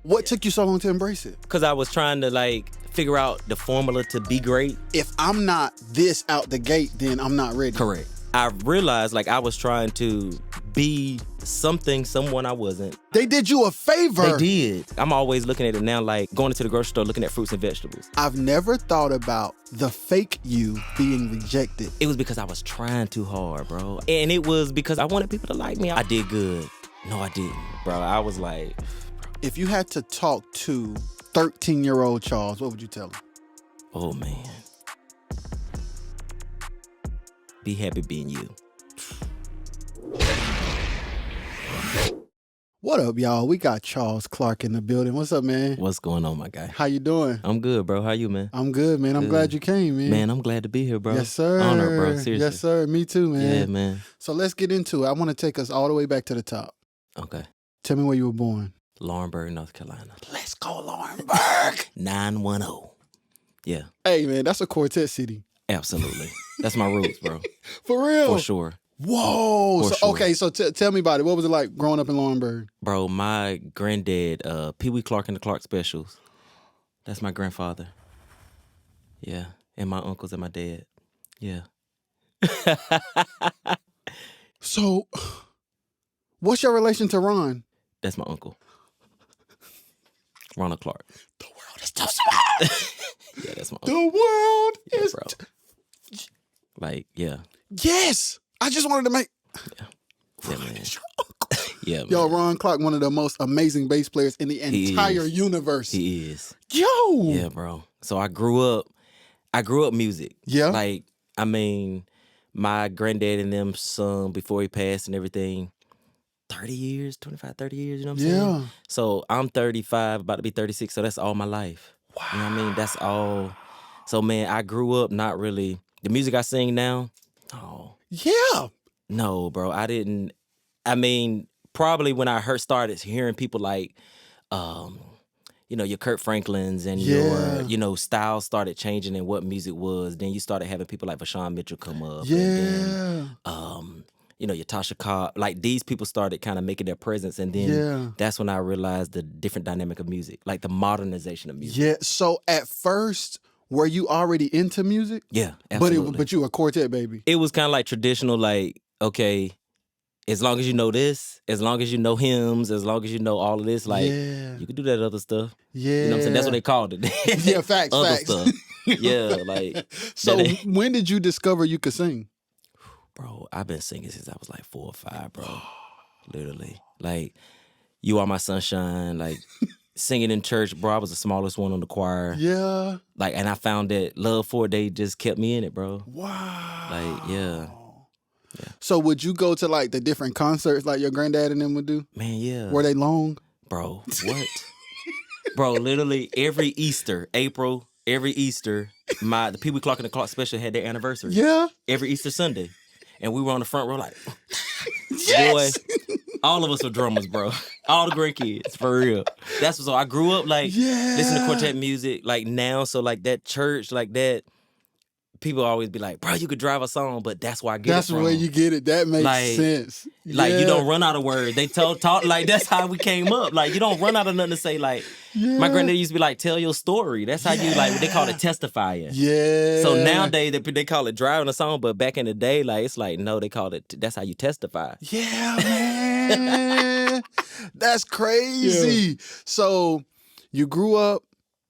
What took you so long to embrace it? Because I was trying to like figure out the formula to be great. If I'm not this out the gate, then I'm not ready. Correct. I realized like I was trying to be someone I wasn't. They did you a favor. They did. I'm always looking at it now like going into the grocery store looking at fruits and vegetables. I've never thought about the fake you being rejected. It was because I was trying too hard, bro. And it was because I wanted people to like me. I did good. No, I didn't, bro. I was like... If you had to talk to 13-year-old Charles, what would you tell him? Oh, man. Be happy being you. What up, y'all? We got Charles Clark in the building. What's up, man? What's going on, my guy? How you doing? I'm good, bro. How you, man? I'm good, man. I'm glad you came, man. Man, I'm glad to be here, bro. Yes, sir. Honor, bro. Seriously. Yes, sir. Me too, man. Yeah, man. So let's get into it. I want to take us all the way back to the top. Okay. Tell me where you were born. Laurinburg, North Carolina. Let's go, Laurinburg. 910. Yeah. Hey, man, that's a quartet city. Absolutely. That's my roots, bro. For real? For sure. Whoa. For So, sure. okay, so tell me about it. What was it like growing up in Laurinburg? Bro, my granddad, Pee Wee Clark and the Clark Specials. That's my grandfather. Yeah. And my uncles and my dad. Yeah. So, what's your relation to Ron? That's my uncle. Ronald Clark. The world is too small. Yeah, that's my The uncle. world Yeah, is... bro. Like, yeah. Yes. I just wanted to make... Yeah, man. Yeah, man. Yo, Ron Clark, one of the most amazing bass players in the entire universe. He is. Yo. Yeah, bro. So I grew up music. Yeah. Like, I mean, my granddad and them sung before he passed and everything. 30 years, 25, 30 years, you know what I'm saying? Yeah. So I'm 35, about to be 36, so that's all my life. Wow. You know what I mean? That's all. So, man, I grew up not really, the music I sing now, Yeah. no, bro, I didn't, I mean, probably when I started hearing people like, your Kurt Franklins and your, style started changing and what music was, then you started having people like Vashawn Mitchell come up. Yeah. And then, your Tasha Cobb, like these people started kind of making their presence. And then that's when I realized the different dynamic of music, like the modernization of music. Yeah. So at first, were you already into music? Yeah, absolutely. But you a quartet baby. It was kind of like traditional, like, okay, as long as you know this, as long as you know hymns, as long as you know all of this, like, you can do that other stuff. Yeah. You know what I'm saying? That's what they called it. Yeah, facts, other facts. stuff. Yeah, like. So when did you discover you could sing? Bro, I've been singing since I was like 4 or 5, bro. Literally. Like, You Are My Sunshine, like, singing in church, bro. I was the smallest one on the choir. Yeah. Like, and I found that love for it, they just kept me in it, bro. Wow. Like, yeah. So would you go to like the different concerts like your granddad and them would do? Man, yeah. Were they long? Bro, what? Bro, literally every Easter, April, every Easter, the Pee Wee Clark and the Clark Special had their anniversary. Yeah. Every Easter Sunday. And we were on the front row like, Yes. boy, all of us were drummers, bro. All the grandkids, for real. That's so I grew up like listening to quartet music like now. So like that church, like that, people always be like, bro, you could drive a song, but that's where I get it from. That's where you get it. That makes sense. Like you don't run out of words. They talk like that's how we came up. Like you don't run out of nothing to say. Like my granddad used to be like, tell your story. That's how you like. They call it testifying. Yeah. So nowadays they call it driving a song, but back in the day, like it's like no, they call it. That's how you testify. Yeah, man. That's crazy. Yeah. So you grew up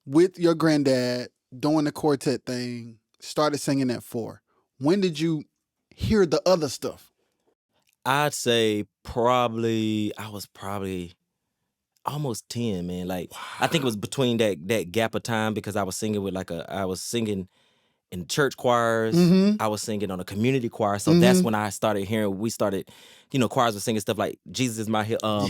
with your granddad doing the quartet thing. Started singing at 4. When did you hear the other stuff? I'd say I was almost 10, man. Like I think it was between that gap of time because I was singing with I was singing in church choirs. I was singing on a community choir. So that's when I started hearing, choirs were singing stuff like Jesus Is My Hero.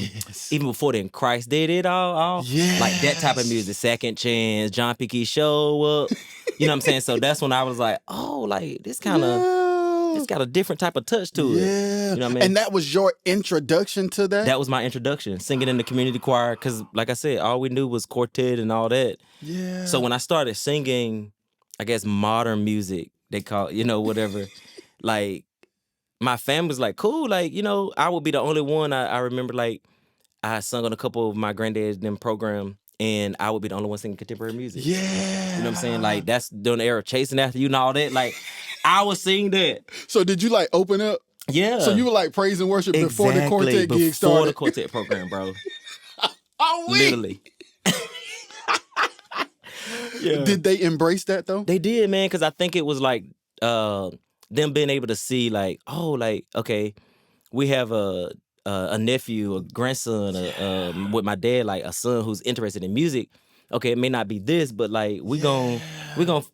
Even before then, Christ Did It All. Like that type of music. Second Chance, John P. Key Show Up. You know what I'm saying? So that's when I was like, oh, like this kind of, it's got a different type of touch to it. Yeah. You know what I mean? And that was your introduction to that? That was my introduction, singing in the community choir. Because like I said, all we knew was quartet and all that. Yeah. So when I started singing, I guess modern music, they call it, whatever, like my family was like, cool. Like, I would be the only one. I remember like, I sung on a couple of my granddad's them program, and I would be the only one singing contemporary music. Yeah. You know what I'm saying? Like, that's during the era of Chasing After You and all that. Like, I would sing that. So did you like open up? Yeah. So you were like praise and worship before the quartet gig started? Before the quartet program, bro. Oh, literally. Yeah. Did they embrace that though? They did, man, because I think it was like them being able to see, like, oh, like, okay, we have a nephew, a grandson, with my dad, like a son who's interested in music. Okay, it may not be this, but like we gonna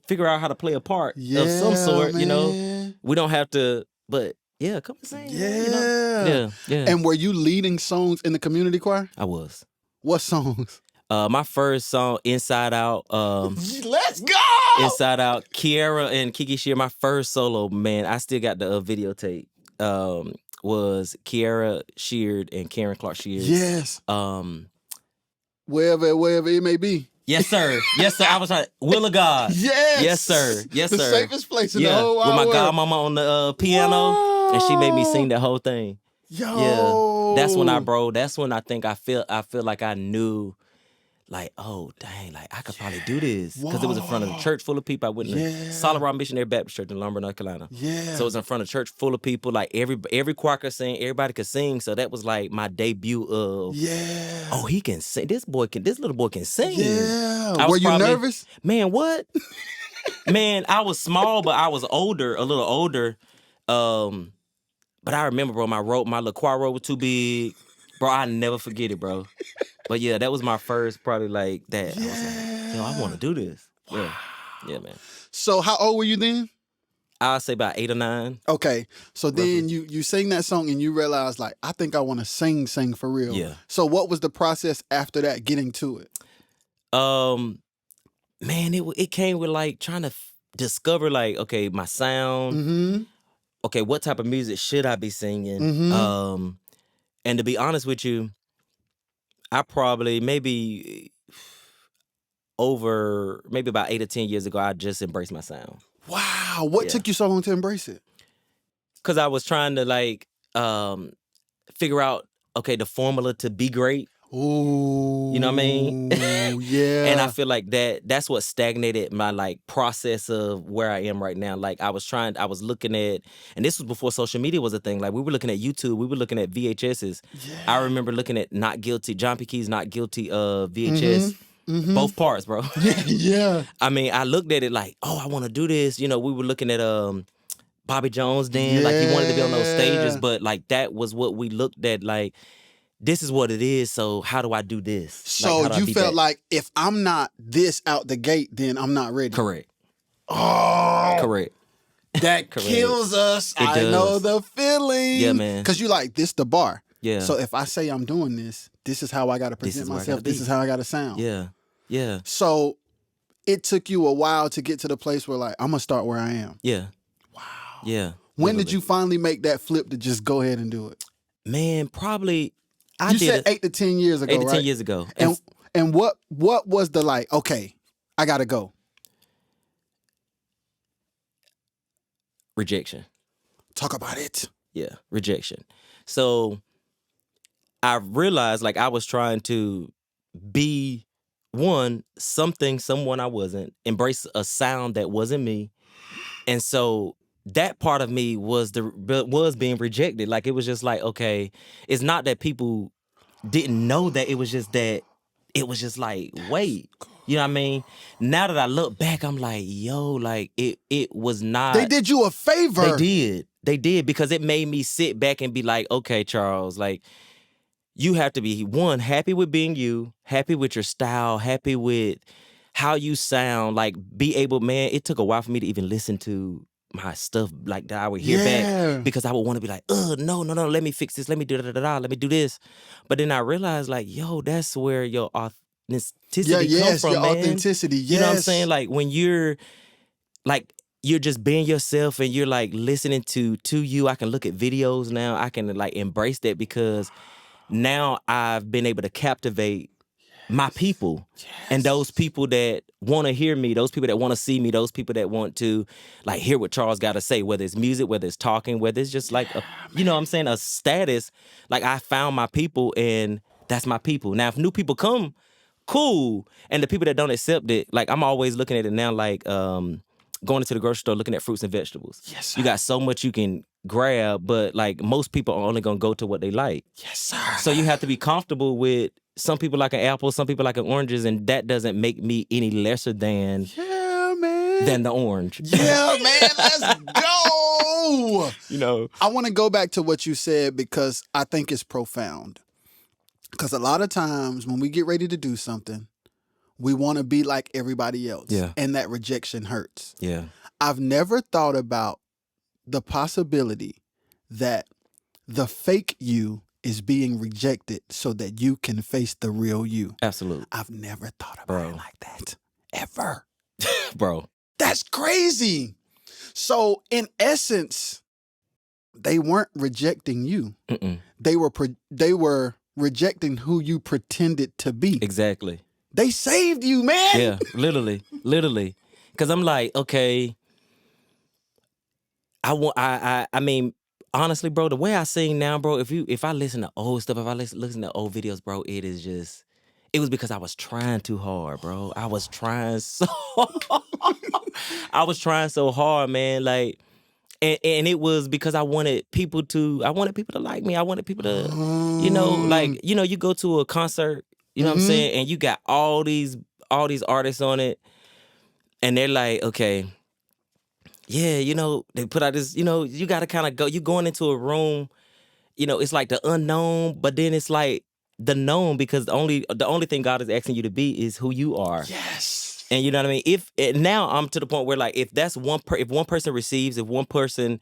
figure out how to play a part of some sort. Man. You know, we don't have to, but yeah, come and sing. Yeah. You know? Yeah. And were you leading songs in the community choir? I was. What songs? My first song, Inside Out. Let's go! Inside Out. Kiara and Kiki Shear, my first solo, man. I still got the videotape. Was Kiara Sheard and Karen Clark Sheard. Yes. Wherever it may be. Yes, sir. Yes, sir. I was trying. Will of God. Yes. Yes, sir. Yes, the sir. The safest place in the whole wide world. With my world. godmama on the piano, and she made me sing that whole thing. Yo. Yeah. That's when That's when I think I feel like I knew, like, oh dang, like I could probably do this, because it was in front of a church full of people. I went to Solid Rock Missionary Baptist Church in Lombard, North Carolina. Yeah. So it was in front of a church full of people. Like every choir could sing, everybody could sing. So that was like my debut of, oh, he can sing. This little boy can sing. Yeah. Were you nervous? Man, what? Man, I was small, but I was older, a little older. But I remember, bro, my little choir robe was too big. Bro, I never forget it, bro. But yeah, that was my first, probably like that. Yeah. I was like, yo, I want to do this. Wow. Yeah, man. So how old were you then? I'd say about 8 or 9. Okay. So then you sing that song and you realize, like, I think I want to sing for real. Yeah. So what was the process after that, getting to it? Man, it came with like trying to discover, like, okay, my sound. Mm-hmm. Okay, what type of music should I be singing? Mm-hmm. And to be honest with you, I probably maybe about 8 or 10 years ago, I just embraced my sound. Wow. What took you so long to embrace it? Because I was trying to like figure out, okay, the formula to be great. Ooh. You know what I mean? Yeah. And I feel like that's what stagnated my like process of where I am right now. Like I was looking at, and this was before social media was a thing. Like we were looking at YouTube, we were looking at VHSs. Yeah. I remember looking at Not Guilty, John P. Key's Not Guilty VHS. Mm-hmm. Both parts, bro. Yeah. I mean, I looked at it like, oh, I want to do this. You know, we were looking at Bobby Jones then. Like he wanted to be on those stages, but like that was what we looked at, like, this is what it is, so how do I do this? So like, you felt like, if I'm not this out the gate, then I'm not ready. Correct. Oh. Correct. That kills us. I know the feeling. Yeah, man. Because you like, this the bar. Yeah. So if I say I'm doing this, this is how I got to present myself. This is how I got to sound. Yeah. Yeah. So it took you a while to get to the place where, like, I'm going to start where I am. Yeah. Wow. Yeah. When did you finally make that flip to just go ahead and do it? Man, probably... You said 8 to 10 years ago, 8 to 10 right? years ago. And what was the, like, okay, I got to go? Rejection. Talk about it. Yeah, rejection. So I realized, like, I was trying to be someone I wasn't, embrace a sound that wasn't me. And so that part of me was being rejected. Like, it was just like, okay, it's not that people didn't know that, it was just that it was just like, wait, you know what I mean? Now that I look back, I'm like, yo, like it was not. They did you a favor. They did, because it made me sit back and be like, okay, Charles, like, you have to be, one, happy with being you, happy with your style, happy with how you sound, like, be able, man, it took a while for me to even listen to my stuff, like, that I would hear back, because I would want to be like, no, let me fix this, let me do let me do this. But then I realized, like, yo, that's where your authenticity comes from, your man. Authenticity, yes. You know what I'm saying? Like, when you're just being yourself and you're like listening to you, I can look at videos now, I can like embrace that, because now I've been able to captivate my people, and those people that want to hear me, those people that want to see me, those people that want to like hear what Charles got to say, whether it's music, whether it's talking, whether it's just like, you know what I'm saying, a status. Like, I found my people, and That's my people. Now, if new people come, cool. And the people that don't accept it, like I'm always looking at it now like going into the grocery store looking at fruits and vegetables. Yes, sir. You got so much you can grab, but like most people are only gonna go to what they like. Yes, sir. So you have to be comfortable with some people like an apple, some people like an oranges, and that doesn't make me any lesser than the orange. Yeah, man, let's go. You know. I want to go back to what you said because I think it's profound. Because a lot of times when we get ready to do something, we want to be like everybody else. Yeah. And that rejection hurts. Yeah. I've never thought about the possibility that the fake you is being rejected so that you can face the real you. Absolutely. I've never thought about it like that. Ever. Bro. That's crazy. So in essence, they weren't rejecting you. Mm-mm. They were rejecting who you pretended to be. Exactly. They saved you, man. Yeah, literally. Because I'm like, okay, I mean, honestly, bro, the way I sing now, bro, if I listen to old stuff, if I listen to old videos, bro, it was because I was trying too hard, bro. I was trying so hard, man. Like, and it was because I wanted people to like me. I wanted people to, you go to a concert, you know what I'm saying, and you got all these artists on it, and they're like, okay, yeah, they put out this, you got to kind of go. You going into a room, it's like the unknown, but then it's like the known because the only thing God is asking you to be is who you are. Yes. And you know what I mean? Now I'm to the point where like if one person receives, if one person,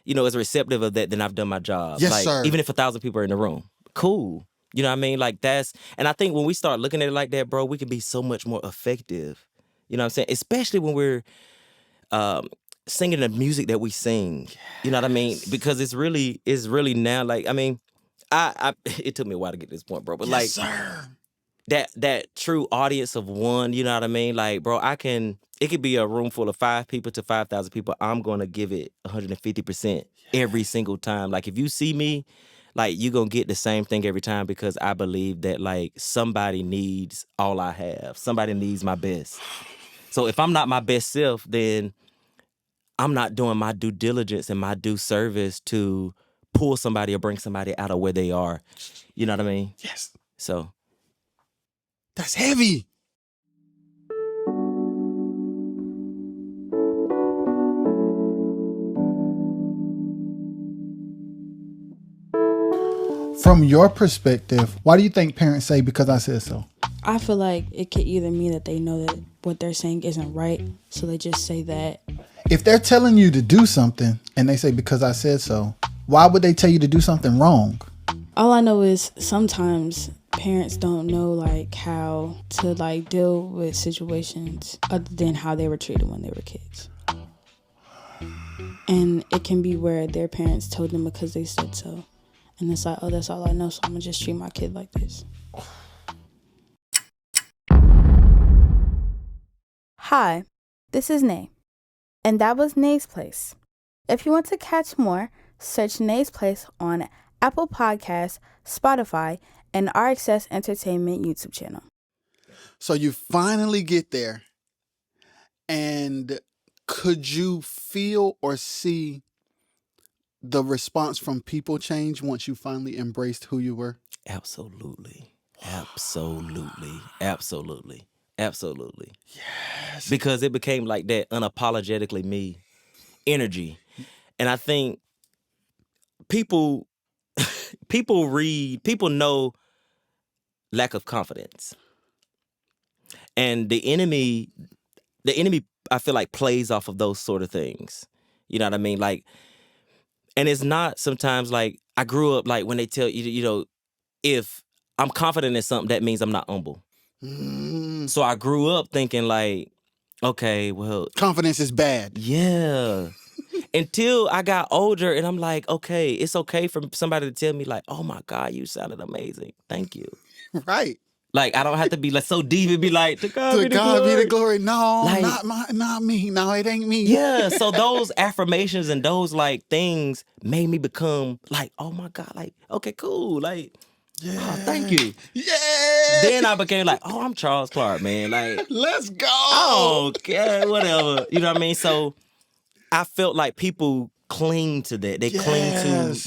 is receptive of that, then I've done my job. Yes, like, sir. Even if 1,000 people are in the room, cool. You know what I mean? Like and I think when we start looking at it like that, bro, we can be so much more effective. You know what I'm saying? Especially when we're singing the music that we sing. You know what I mean? Because it's really now like, I mean, it took me a while to get to this point, bro. But yes, sir. That true audience of one, you know what I mean? Like, bro, it could be a room full of 5 people to 5,000 people. I'm going to give it 150% every single time. Like, if you see me, like, you're going to get the same thing every time because I believe that, like, somebody needs all I have. Somebody needs my best. So if I'm not my best self, then I'm not doing my due diligence and my due service to pull somebody or bring somebody out of where they are. You know what I mean? Yes. So. That's heavy. From your perspective, why do you think parents say because I said so? I feel like it could either mean that they know that what they're saying isn't right, so they just say that. If they're telling you to do something and they say because I said so, why would they tell you to do something wrong? All I know is sometimes parents don't know like how to like deal with situations other than how they were treated when they were kids. And it can be where their parents told them because they said so. And it's like, oh, that's all I know, so I'm gonna just treat my kid like this. Hi, this is Nay. And that was Nay's Place. If you want to catch more, search Nay's Place on Apple Podcasts, Spotify, and RXS Entertainment YouTube channel. So you finally get there. And could you feel or see the response from people change once you finally embraced who you were? Absolutely. Absolutely. Absolutely. Absolutely. Yes. Because it became like that unapologetically me energy. And I think people know lack of confidence. And the enemy I feel like plays off of those sort of things. You know what I mean? Like, and it's not sometimes like I grew up like when they tell you, if I'm confident in something, that means I'm not humble. So I grew up thinking like, okay, well, confidence is bad. Yeah. Until I got older and I'm like, okay, it's okay for somebody to tell me like, oh my God, you sounded amazing. Thank you. Right. Like, I don't have to be like so deep and be like, to God be the glory. No, like, not me. No, it ain't me. Yeah. So those affirmations and those like things made me become like, oh my God, like, okay, cool. Like, Yeah. Oh, thank you. Yeah. Then I became like, oh, I'm Charles Clark, man. Like, let's go. I don't care, whatever. You know what I mean? So I felt like people cling to that. They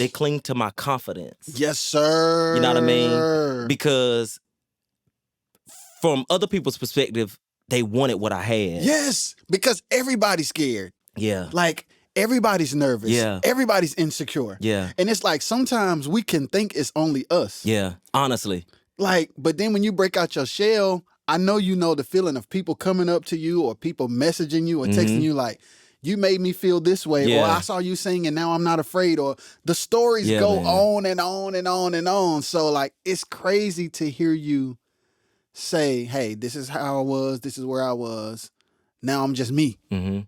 cling to my confidence. Yes, sir. You know what I mean? Because from other people's perspective, they wanted what I had. Yes, because everybody's scared. Yeah. Like, everybody's nervous. Yeah. Everybody's insecure. Yeah. And it's like sometimes we can think it's only us. Yeah. Honestly. Like, but then when you break out your shell, I know you know the feeling of people coming up to you or people messaging you or texting you like, you made me feel this way, or I saw you sing and now I'm not afraid, or the stories go on and on and on and on. So like, it's crazy to hear you say, hey, this is how I was, this is where I was. Now I'm just me. Mm-hmm.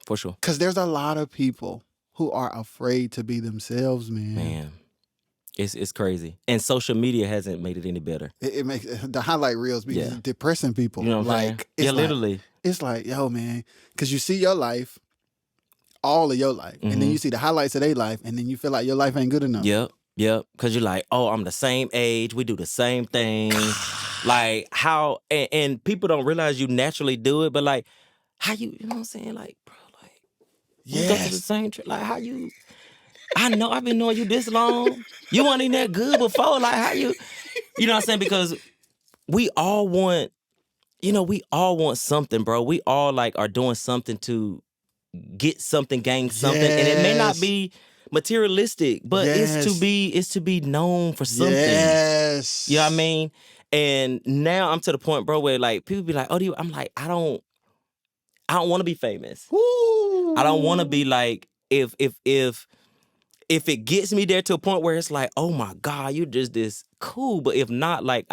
For sure. Because there's a lot of people who are afraid to be themselves, man. Man. It's crazy. And social media hasn't made it any better. It makes the highlight reels be depressing people. You know what I'm saying? It's Yeah, literally. It's like, yo, man, because you see your life, all of your life, and then you see the highlights of their life, and then you feel like your life ain't good enough. Yep. Because you're like, oh, I'm the same age. We do the same thing. Like, how, and people don't realize you naturally do it, but like, how you know what I'm saying? Like, bro, like, we go to the same trip. Like, how you, I know I've been knowing you this long. You weren't even that good before. Like, how you know what I'm saying? Because we all want, we all want something, bro. We all like are doing something to get something, gain something. And it may not be materialistic, but it's to be known for something. Yes. You know what I mean? And now I'm to the point, bro, where like people be like, oh, I'm like, I don't want to be famous. Woo. I don't want to be like, if it gets me there to a point where it's like, oh my God, you're just this cool. But if not, like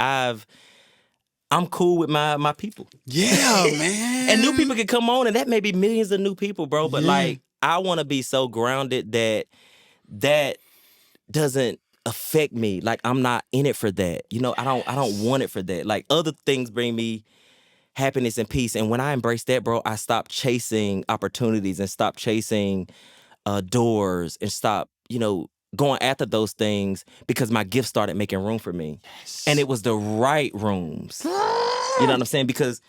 I'm cool with my people. Yeah, man. And new people can come on, and that may be millions of new people, bro. But like, I want to be so grounded that doesn't affect me. Like, I'm not in it for that. I don't want it for that. Like, other things bring me happiness and peace. And when I embrace that, bro, I stop chasing opportunities and stop chasing doors and stop, going after those things because my gift started making room for me. Yes. And it was the right rooms. You know what I'm saying? Because,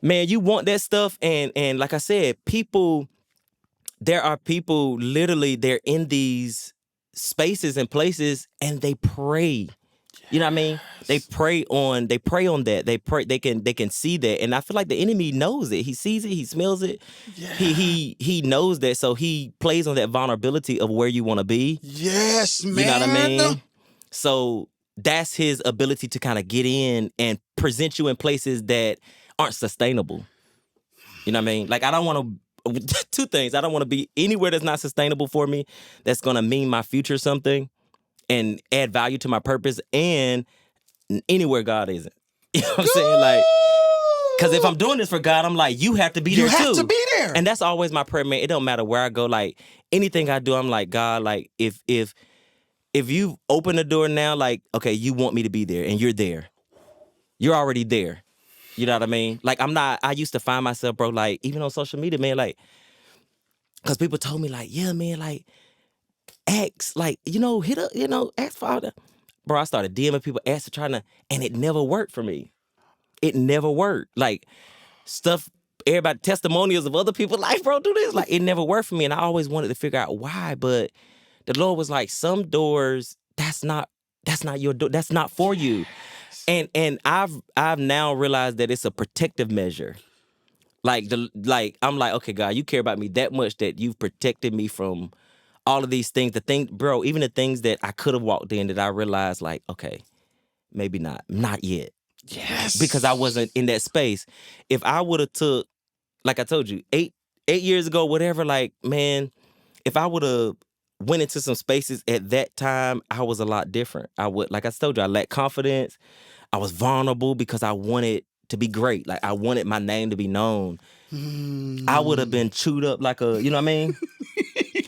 man, you want that stuff. And like I said, there are people literally, they're in these spaces and places and they pray. You know what I mean? They pray on that. They can see that. And I feel like the enemy knows it. He sees it, he smells it. Yeah. He knows that. So he plays on that vulnerability of where you want to be. Yes, man. You know what I mean? So that's his ability to kind of get in and present you in places that aren't sustainable. You know what I mean? Like, I don't want to, two things. I don't want to be anywhere that's not sustainable for me, that's going to mean my future something and add value to my purpose, and anywhere God isn't. You know what I'm saying? Like, because if I'm doing this for God, I'm like, you have to be there too. You have to be there. And that's always my prayer, man. It don't matter where I go. Like, anything I do, I'm like, God, like, if you open the door now, like, okay, you want me to be there, and you're there. You're already there. You know what I mean? Like, I used to find myself, bro, like, even on social media, man, like, because people told me, like, yeah, man, like, ask, like, hit up, ask for all that. Bro, I started DMing people, and it never worked for me. It never worked. Like, stuff, everybody, testimonials of other people's life, bro, do this. Like, it never worked for me, and I always wanted to figure out why, but the Lord was like, some doors, that's not your door, that's not for you. And I've now realized that it's a protective measure. Like, I'm like, okay, God, you care about me that much that you've protected me from all of these things. Bro, even the things that I could have walked in that I realized, like, okay, maybe not yet. Yes. Because I wasn't in that space. If I would have took, like I told you, 8 years ago, whatever, like, man, if I would have went into some spaces at that time, I was a lot different. I would, like I told you, I lacked confidence. I was vulnerable because I wanted to be great. Like, I wanted my name to be known. I would have been chewed up like you know what I mean?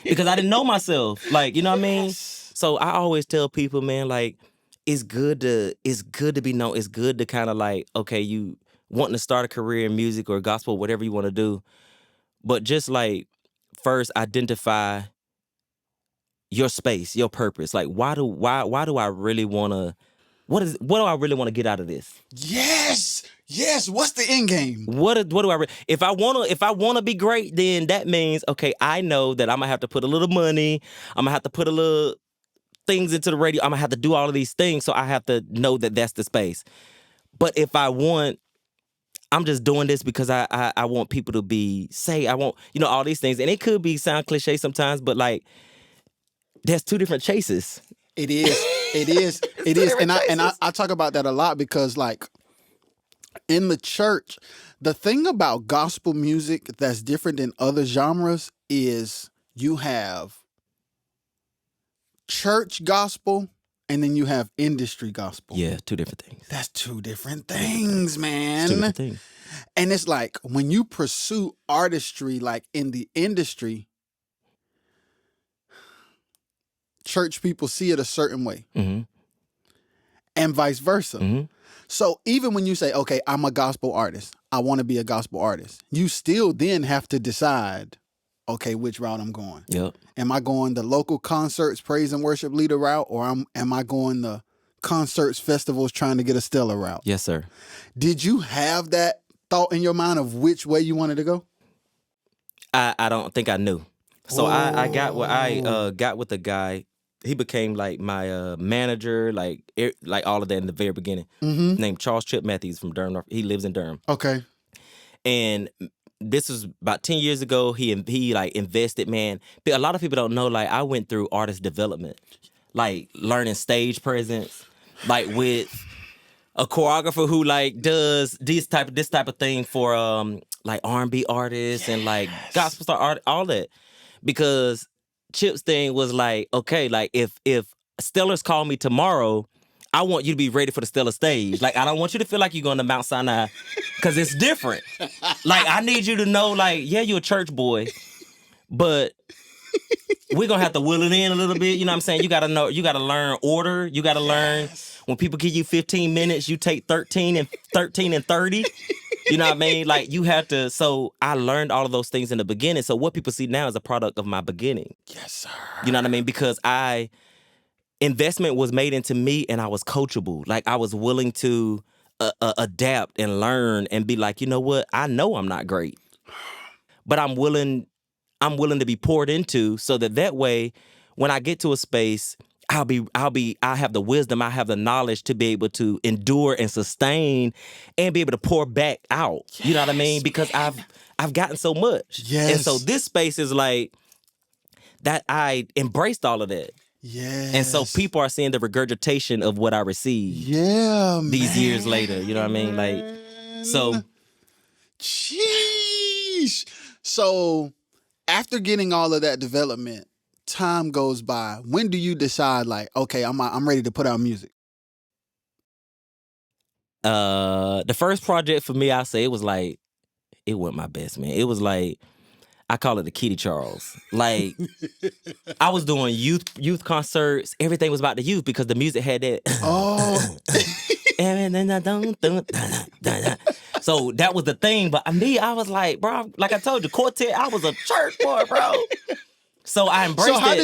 Because I didn't know myself. Like, you know what I mean? So I always tell people, man, like, it's good to be known. It's good to kind of like, okay, you wanting to start a career in music or gospel, whatever you want to do. But just like, first identify your space, your purpose. Like, why do I really want to? What do I really want to get out of this? Yes. What's the end game? What do I? If I wanna be great, then that means okay. I know that I'm gonna have to put a little money. I'm gonna have to put a little things into the radio. I'm gonna have to do all of these things. So I have to know that that's the space. But if I'm just doing this because I want people to I want all these things, and it could sound cliche sometimes, but like there's two different chases. It is, and I talk about that a lot because like in the church, the thing about gospel music that's different than other genres is you have church gospel and then you have industry gospel. Yeah, two different things. That's two different things, man. It's two different things. And it's like when you pursue artistry like in the industry, church people see it a certain way. Mm-hmm. And vice versa. Mm-hmm. So even when you say, okay, I'm a gospel artist, I want to be a gospel artist, you still then have to decide, okay, which route I'm going. Yep. Am I going the local concerts, praise and worship leader route, or am I going the concerts, festivals, trying to get a stellar route? Yes, sir. Did you have that thought in your mind of which way you wanted to go? I don't think I knew. So I got with the guy. He became like my manager, like all of that in the very beginning. Mm-hmm. Named Charles Chip Matthews from Durham. He lives in Durham. Okay. And this was about 10 years ago. He like invested, man. But a lot of people don't know, like I went through artist development, like learning stage presence, like with a choreographer who like does this type of thing for like R&B artists and like gospel star art, all that. Because Chip's thing was like, okay, like if Stellars call me tomorrow, I want you to be ready for the Stellar stage. Like I don't want you to feel like you're going to Mount Sinai because it's different. Like I need you to know, like, yeah, you're a church boy, but we're gonna have to will it in a little bit. You know what I'm saying? You gotta know, you gotta learn order. You gotta learn when people give you 15 minutes, you take 13 and 30. You know what I mean? Like you have to. So I learned all of those things in the beginning. So what people see now is a product of my beginning. Yes, sir. You know what I mean? Because investment was made into me, and I was coachable. Like I was willing to adapt and learn and be like, you know what? I know I'm not great, but I'm willing to be poured into, so that way, when I get to a space, I have the wisdom, I have the knowledge to be able to endure and sustain and be able to pour back out. You know what I mean? Because I've gotten so much. Yes. And so this space is like that I embraced all of that. Yes. And so people are seeing the regurgitation of what I received. Yeah, these years later. You know what I mean? Like, so. Sheesh. So after getting all of that development, time goes by. When do you decide, like, okay, I'm ready to put out music? The first project for me, I say it wasn't my best, man. It was like, I call it the Kitty Charles. Like, I was doing youth concerts. Everything was about the youth because the music had that. Oh. So that was the thing. But me, I was like, bro, like I told you, quartet, I was a church boy, bro. So I embraced it. So how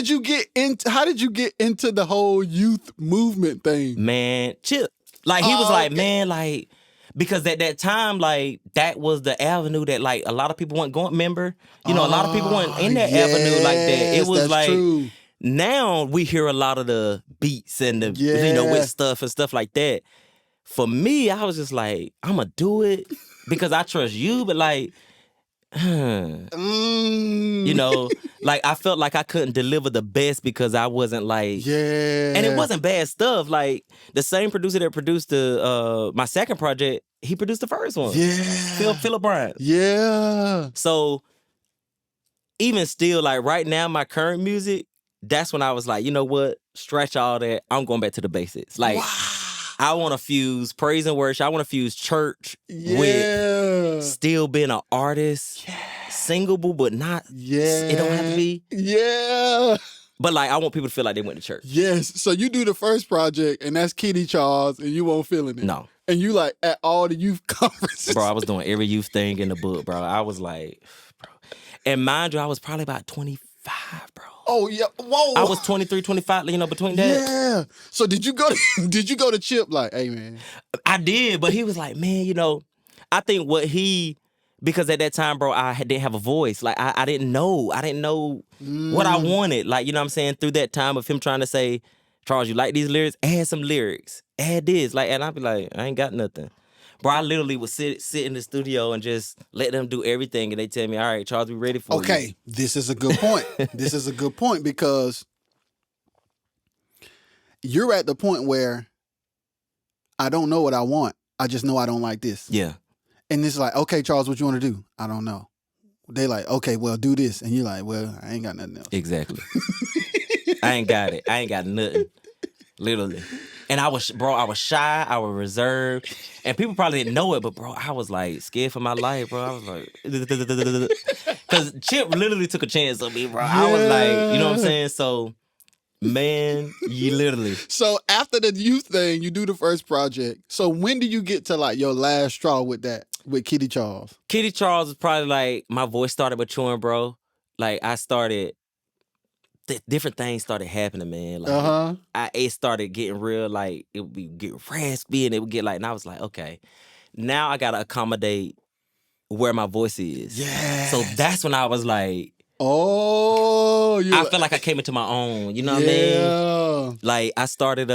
did you get into the whole youth movement thing? Man, Chip. Like, he was like, man, like, because at that time, like, that was the avenue that, like, a lot of people weren't going, remember? You know, a lot of people weren't in that avenue like that. It was like, true. Now we hear a lot of the beats and the, you know, with stuff and stuff like that. For me, I was just like, I'm going to do it because I trust you, but like, you know, like I felt like I couldn't deliver the best because I wasn't like, and it wasn't bad stuff. Like the same producer that produced my second project, he produced the first one. Yeah, Philip Bryant. Yeah. So even still, like right now, my current music, that's when I was like, you know what? Stretch all that. I'm going back to the basics. Like, I want to fuse praise and worship. I want to fuse church with still being an artist, singable, but not. It don't have to be. But like, I want people to feel like they went to church. Yes. So you do the first project, and that's Kitty Charles, and you won't feeling it. No. And you like at all the youth conferences. Bro, I was doing every youth thing in the book, bro. I was like, bro. And mind you, I was probably about 25, bro. Oh yeah. Whoa. I was 23, 25, between that. Yeah. So did you go to Chip like, hey man? I did, but he was like, man, I think because at that time, bro, didn't have a voice. Like, I didn't know. I didn't know what I wanted. Like, you know what I'm saying? Through that time of him trying to say, Charles, you like these lyrics? Add some lyrics. Add this. Like, and I'd be like, I ain't got nothing. Bro, I literally would sit in the studio and just let them do everything. And they tell me, all right, Charles, we ready for you. Okay, this is a good point. This is a good point because you're at the point where I don't know what I want. I just know I don't like this. Yeah. And it's like, okay, Charles, what you want to do? I don't know. They like, okay, well, do this. And you're like, well, I ain't got nothing else. Exactly. I ain't got it. I ain't got nothing. Literally. And I was shy. I was reserved. And people probably didn't know it, but, bro, I was, like, scared for my life, bro. I was like, because Chip literally took a chance on me, bro. Yeah. I was like, you know what I'm saying? So, man, you literally. So after the youth thing, you do the first project. So when do you get to, like, your last straw with that, with Kitty Charles? Kitty Charles was probably, like, my voice started maturing, bro. Like, I started... different things started happening, man. Like, it started getting real, like, it would be get raspy, and it would get like, and I was like, okay, now I gotta accommodate where my voice is. Yeah. So that's when I was like, I felt like I came into my own. You know what I mean? Yeah. Like, I started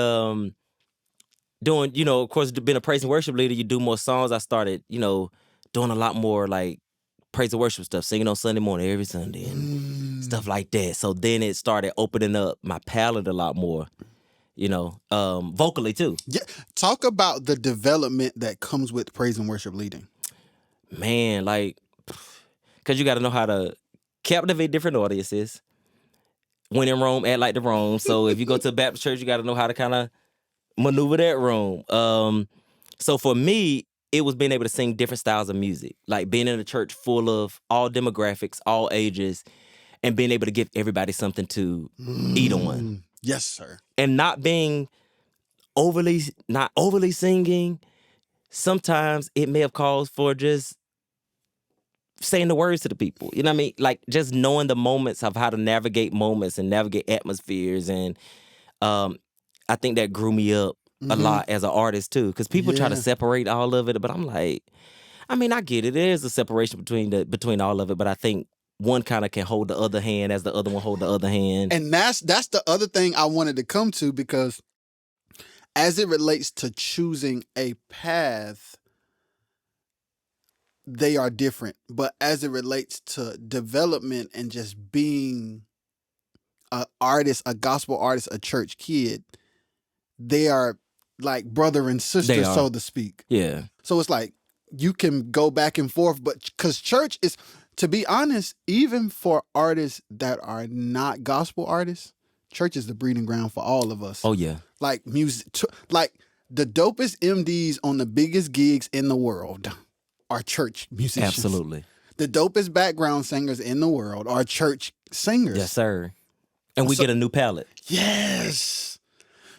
doing, of course, being a praise and worship leader, you do more songs. I started, doing a lot more like praise and worship stuff, singing on Sunday morning every Sunday and stuff like that. So then it started opening up my palette a lot more, vocally too. Yeah. Talk about the development that comes with praise and worship leading. Man, like, because you got to know how to captivate different audiences. When in Rome, act like the Rome. So if you go to a Baptist church, you got to know how to kind of maneuver that room. So for me, it was being able to sing different styles of music, like being in a church full of all demographics, all ages, and being able to give everybody something to eat on. Yes, sir. And not overly singing. Sometimes it may have caused for just saying the words to the people. You know what I mean? Like, just knowing the moments of how to navigate moments and navigate atmospheres. And I think that grew me up a lot as an artist too, because people try to separate all of it, but I'm like, I mean, I get it. There is a separation between all of it, but I think one kind of can hold the other hand as the other one hold the other hand. And that's the other thing I wanted to come to, because as it relates to choosing a path, they are different. But as it relates to development and just being an artist, a gospel artist, a church kid, they are like brother and sister, so to speak. Yeah. So it's like you can go back and forth, but because church is, to be honest, even for artists that are not gospel artists, church is the breeding ground for all of us. Oh, yeah. Like music, like the dopest MDs on the biggest gigs in the world are church musicians. Absolutely. The dopest background singers in the world are church singers. Yes, sir. And we get a new palette. Yes.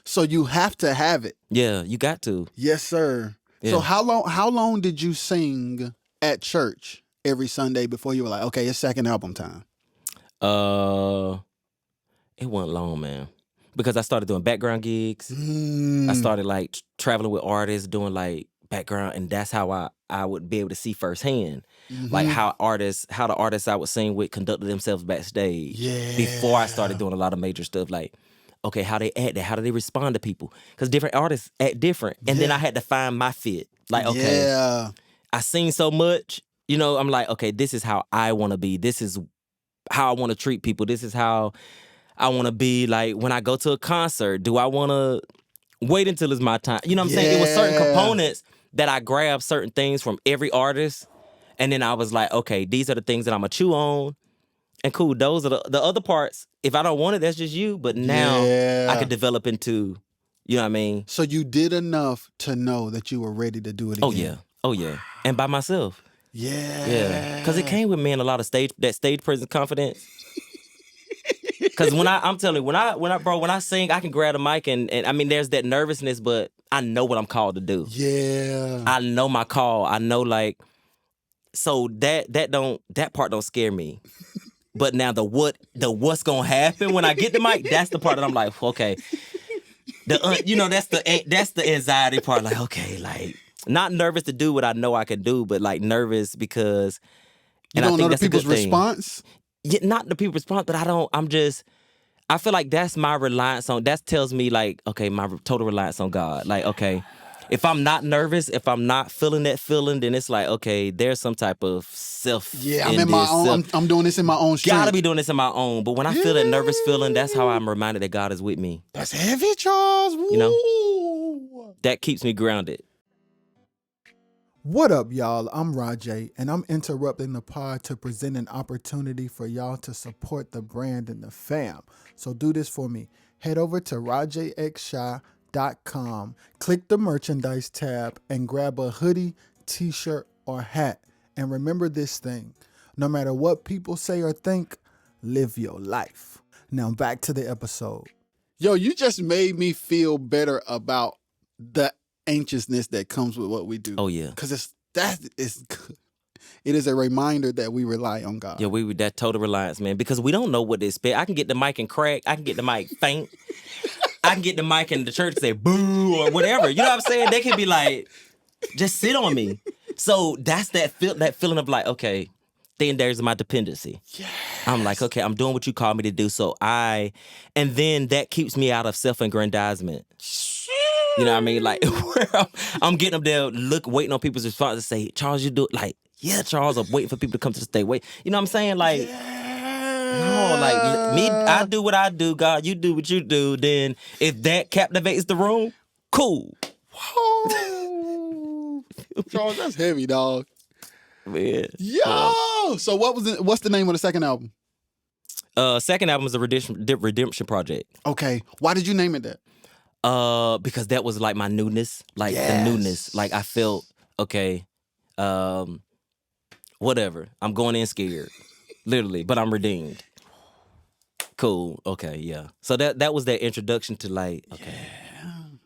So you have to have it. Yeah, you got to. Yes, sir. Yeah. So how long did you sing at church every Sunday before you were like, okay, it's second album time? It wasn't long, man. Because I started doing background gigs. I started like traveling with artists, doing like background, and that's how I would be able to see firsthand, like how the artists I would sing with conducted themselves backstage. Yeah. Before I started doing a lot of major stuff, like, okay, how they act, how do they respond to people? Because different artists act different, and then I had to find my fit. Like, okay, I sing so much, I'm like, okay, this is how I want to be. This is how I want to treat people. This is how I want to be. Like, when I go to a concert, do I want to wait until it's my time? You know what I'm saying? It was certain components that I grabbed certain things from every artist, and then I was like, okay, these are the things that I'm going to chew on, and cool, those are the other parts. If I don't want it, that's just you, but now I could develop into, you know what I mean? So you did enough to know that you were ready to do it again. Oh, yeah. And by myself. Yeah. Because it came with me in a lot of stage presence confidence. Because I'm telling you, when I sing, I can grab the mic and I mean, there's that nervousness, but I know what I'm called to do. Yeah. I know my call. I know, like, so that part don't scare me. But now what's gonna happen when I get the mic, that's the part that I'm like, okay. That's the anxiety part. Like, okay, like not nervous to do what I know I can do, but like nervous because You don't know the people's response? Yeah, not the people's response, but I feel like that's my reliance on. That tells me like, okay, my total reliance on God. Like, okay, if I'm not nervous, if I'm not feeling that feeling, then it's like, okay, there's some type of self. Yeah, I'm in my own. I'm doing this in my own strength. Gotta be doing this in my own. But when I feel that nervous feeling, that's how I'm reminded that God is with me. That's heavy, Charles. Woo. You know, that keeps me grounded. What up, y'all? I'm Rajay, and I'm interrupting the pod to present an opportunity for y'all to support the brand and the fam. So do this for me. Head over to rajayxshaw.com, click the merchandise tab, and grab a hoodie, t-shirt, or hat. And remember this thing, no matter what people say or think, live your life. Now back to the episode. Yo, you just made me feel better about the anxiousness that comes with what we do. Oh yeah, because it is a reminder that we rely on God. Yeah, we that total reliance, man, because we don't know what to expect. I can get the mic and crack. I can get the mic faint. I can get the mic and the church say boo or whatever. You know what I'm saying? They can be like, just sit on me. So that's that feeling of like, okay, then there's my dependency. Yes. I'm like, okay, I'm doing what you call me to do. And then that keeps me out of self-aggrandizement. You know what I mean? Like, I'm getting up there, waiting on people's response to say, Charles, you do it. Like, yeah, Charles, I'm waiting for people to come to the stage. Wait, you know what I'm saying? Like, no, like, me, I do what I do, God, you do what you do. Then if that captivates the room, cool. Whoa. Charles, that's heavy, dog. Man. Yo! So what's the name of the second album? Second album is a Redemption Project. Okay. Why did you name it that? Because that was like my newness, like the newness. Like I felt, okay, whatever. I'm going in scared, literally, but I'm redeemed. Cool. Okay. Yeah. So that was that introduction to like, okay,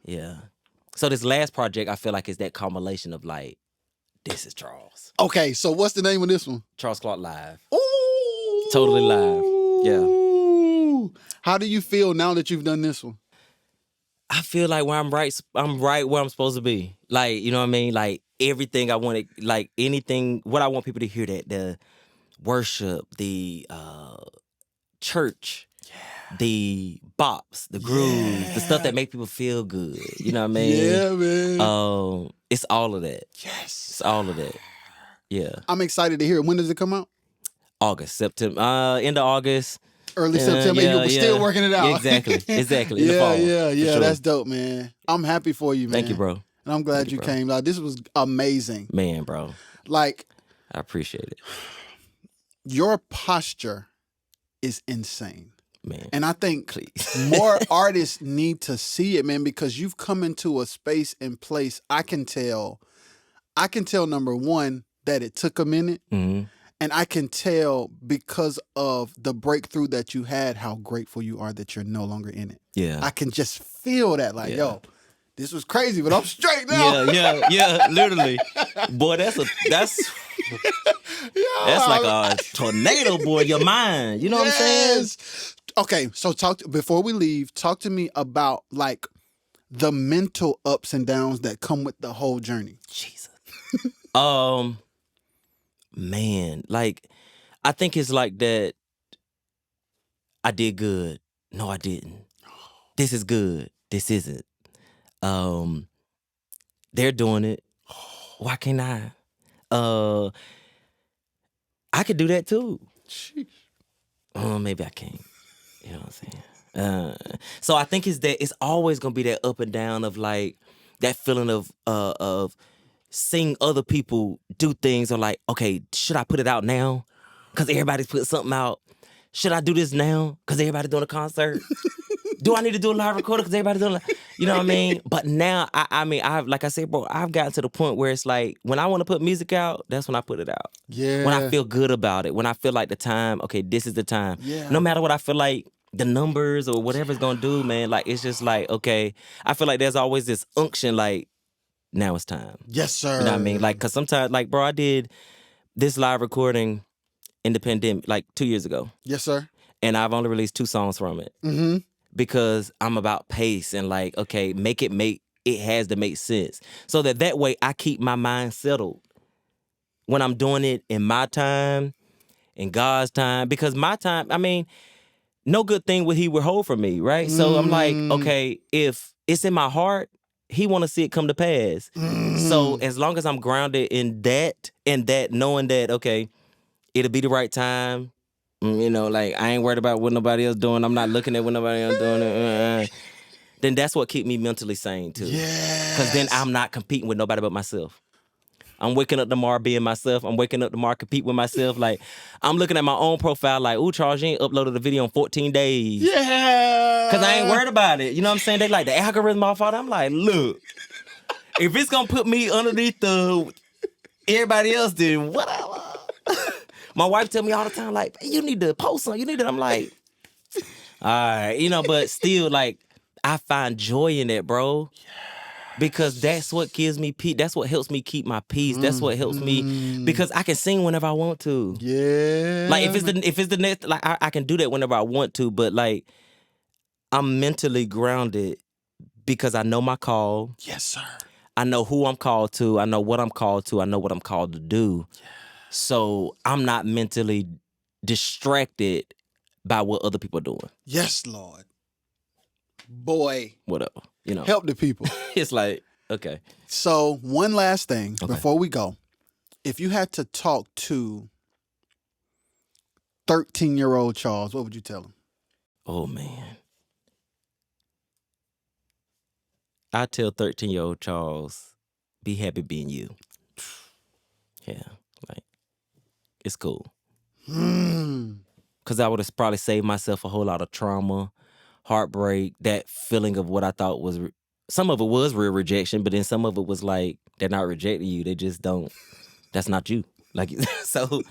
yeah. So this last project, I feel like is that culmination of like, this is Charles. Okay. So what's the name of this one? Charles Clark Live. Ooh. Totally live. Yeah. How do you feel now that you've done this one? I feel like I'm right where I'm supposed to be. Like, you know what I mean? Like everything I wanted, like anything, what I want people to hear, that the worship, the church, the bops, the grooves, the stuff that make people feel good. You know what I mean? Yeah, man. It's all of that. Yes. It's all of that. Yeah. I'm excited to hear it. When does it come out? August, September, end of August. Early September, you're still working it out. Exactly. In the fall. Yeah. Sure. That's dope, man. I'm happy for you, man. Thank you, bro. And I'm glad you came. Like, this was amazing. Man, bro. Like, I appreciate it. Your posture is insane. Man. And I think Please. more artists need to see it, man, because you've come into a space and place. I can tell, number one, that it took a minute. Mm-hmm. And I can tell because of the breakthrough that you had, how grateful you are that you're no longer in it. Yeah. I can just feel that, like, yo, this was crazy, but I'm straight now. Yeah, literally. Boy, that's like a tornado, boy, your mind. You know what I'm saying? Okay, so before we leave, talk to me about like the mental ups and downs that come with the whole journey. Jesus. Man, like, I think it's like that. I did good. No, I didn't. This is good. This isn't. They're doing it. Why can't I? I could do that too. Maybe I can't. You know what I'm saying? So I think it's always gonna be that up and down of like that feeling of seeing other people do things, or like, okay, should I put it out now? Because everybody's put something out. Should I do this now? Because everybody's doing a concert. Do I need to do a live recording? Because everybody's doing, you know what I mean? But now, I've like I said, bro, I've gotten to the point where it's like, when I want to put music out, that's when I put it out. Yeah. When I feel good about it. When I feel like the time, okay, this is the time. Yeah. No matter what I feel like, the numbers or whatever's going to do, man, like, it's just like, okay, I feel like there's always this unction, like, now it's time. Yes, sir. You know what I mean? Like, because sometimes, like, bro, I did this live recording in the pandemic, like 2 years ago. Yes, sir. And I've only released 2 songs from it. Mm-hmm. Because I'm about pace and like, okay, it has to make sense. So that way I keep my mind settled when I'm doing it in my time, in God's time. Because my time, I mean, no good thing would he withhold from me, right? So I'm like, okay, if it's in my heart, he want to see it come to pass. So as long as I'm grounded in that, knowing that, okay, it'll be the right time. You know, like I ain't worried about what nobody else doing. I'm not looking at what nobody else doing. Then that's what keep me mentally sane too. Yeah. Because then I'm not competing with nobody but myself. I'm waking up tomorrow being myself. I'm waking up tomorrow compete with myself. Like I'm looking at my own profile like, ooh, Charles, you ain't uploaded a video in 14 days. Yeah. Because I ain't worried about it. You know what I'm saying? They like the algorithm off all that. I'm like, look, if it's going to put me underneath everybody else, then whatever. My wife tell me all the time, like, you need to post something. You need to. I'm like, all right, you know, but still, like, I find joy in it, bro. Because that's what gives me peace. That's what helps me keep my peace. That's what helps me because I can sing whenever I want to. Yeah. Like if it's the next, like I can do that whenever I want to. But like, I'm mentally grounded because I know my call. Yes, sir. I know who I'm called to. I know what I'm called to. I know what I'm called to do. Yeah. So I'm not mentally distracted by what other people are doing. Yes, Lord. Boy. Whatever. You know. Help the people. It's like, okay. So one last thing before we go. If you had to talk to 13-year-old Charles, what would you tell him? Oh, man. I tell 13-year-old Charles, be happy being you. Yeah, like, it's cool. Because I would have probably saved myself a whole lot of trauma, heartbreak, that feeling of what I thought was, some of it was real rejection, but then some of it was like, they're not rejecting you. They just don't, that's not you. Like, so,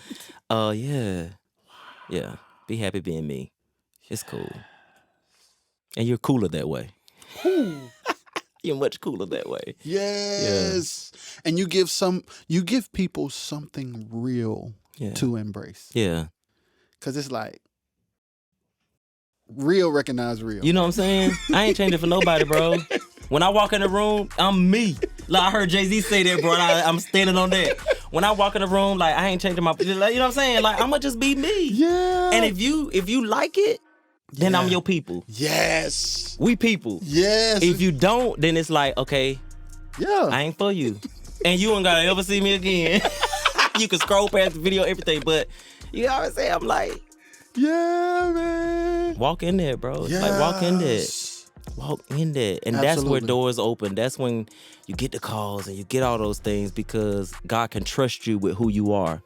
yeah. Yeah, be happy being me. It's cool. And you're cooler that way. You're much cooler that way. Yes. Yeah. And you give people something real to embrace. Yeah. Because it's like, real recognize real. You know what I'm saying? I ain't changing for nobody, bro. When I walk in the room, I'm me. Like I heard Jay-Z say that, bro. I'm standing on that. When I walk in the room, like I ain't changing you know what I'm saying? Like I'ma just be me. Yeah. And if you like it, then I'm your people. Yes. We people. Yes. If you don't, then it's like, okay, I ain't for you. And you ain't gotta ever see me again. You can scroll past the video, everything, but you know what I'm saying? I'm like, yeah, man. Walk in there, bro. Yes. Like walk in there. Walk in there. And that's where doors open. That's when you get the calls and you get all those things because God can trust you with who you are.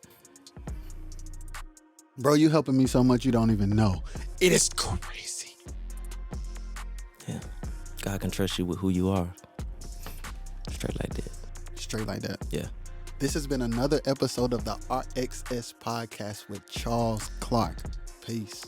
Bro, you helping me so much you don't even know. It is crazy. Yeah. God can trust you with who you are. Straight like that. Straight like that. Yeah. This has been another episode of the RXS podcast with Charles Clark. Peace.